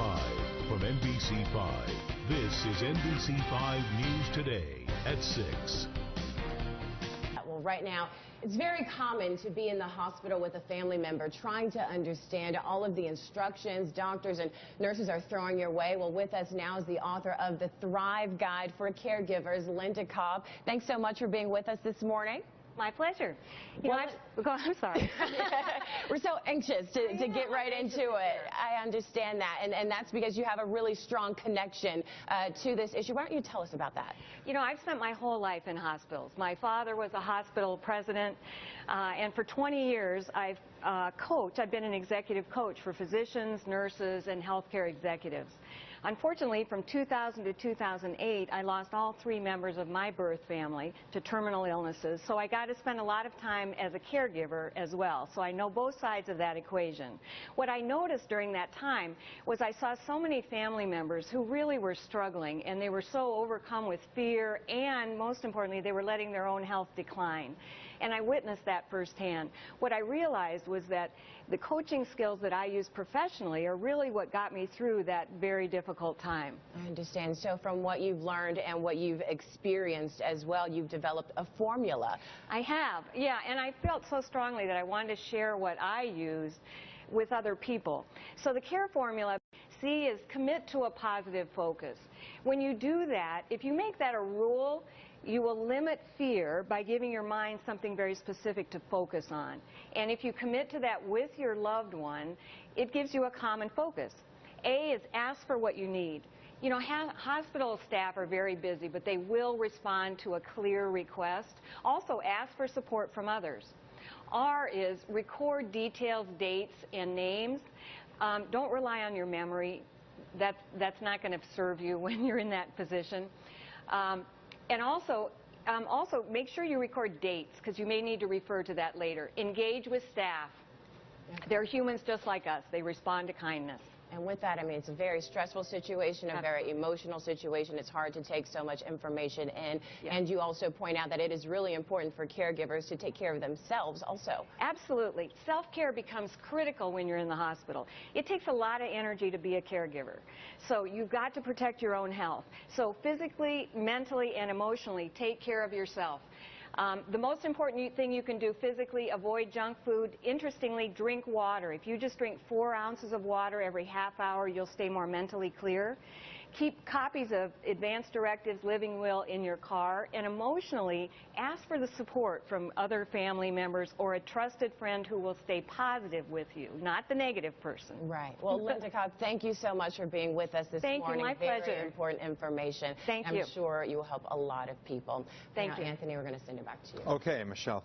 Live from NBC5, this is NBC5 News Today at 6. Well, right now, it's very common to be in the hospital with a family member trying to understand all of the instructions doctors and nurses are throwing your way. Well, with us now is the author of the Thrive Guide for Caregivers, Cobb. Thanks so much for being with us this morning. My pleasure. I'm sorry. We're so anxious to get right into it. I understand that, and that's because you have a really strong connection to this issue. Why don't you tell us about that? You know, I've spent my whole life in hospitals. My father was a hospital president, and for 20 years I've been an executive coach for physicians, nurses, and healthcare executives. Unfortunately, from 2000 to 2008, I lost all 3 members of my birth family to terminal illnesses, so I got to spend a lot of time as a caregiver as well, so I know both sides of that equation. What I noticed during that time was I saw so many family members who really were struggling, and they were so overcome with fear, and most importantly, they were letting their own health decline. And I witnessed that firsthand. What I realized was that the coaching skills that I use professionally are really what got me through that very difficult time. I understand. So from what you've learned and what you've experienced as well, you've developed a formula. I have, yeah, and I felt so strongly that I wanted to share what I used with other people. So the CARE formula, C, is commit to a positive focus. When you do that, if you make that a rule, you will limit fear by giving your mind something very specific to focus on. And if you commit to that with your loved one, it gives you a common focus. A is ask for what you need. You know, hospital staff are very busy, but they will respond to a clear request. Also, ask for support from others. R is record details, dates, and names. Don't rely on your memory. That's not going to serve you when you're in that position. And also make sure you record dates, because you may need to refer to that later. Engage with staff. They're humans just like us. They respond to kindness. And with that, I mean, it's a very stressful situation, a very emotional situation. It's hard to take so much information in. Yeah. And you also point out that it is really important for caregivers to take care of themselves also. Absolutely. Self-care becomes critical when you're in the hospital. It takes a lot of energy to be a caregiver. So you've got to protect your own health. So physically, mentally, and emotionally, take care of yourself. The most important thing you can do physically, avoid junk food. Interestingly, drink water. If you just drink 4 ounces of water every half hour, you'll stay more mentally clear. Keep copies of Advanced Directives, Living Will in your car. And emotionally, ask for the support from other family members or a trusted friend who will stay positive with you, not the negative person. Right. Well, Cobb, thank you so much for being with us this morning. Thank you. My pleasure. Very important information. Thank you. I'm sure you will help a lot of people. Thank you. Anthony, we're going to send it back to you. Okay, Michelle.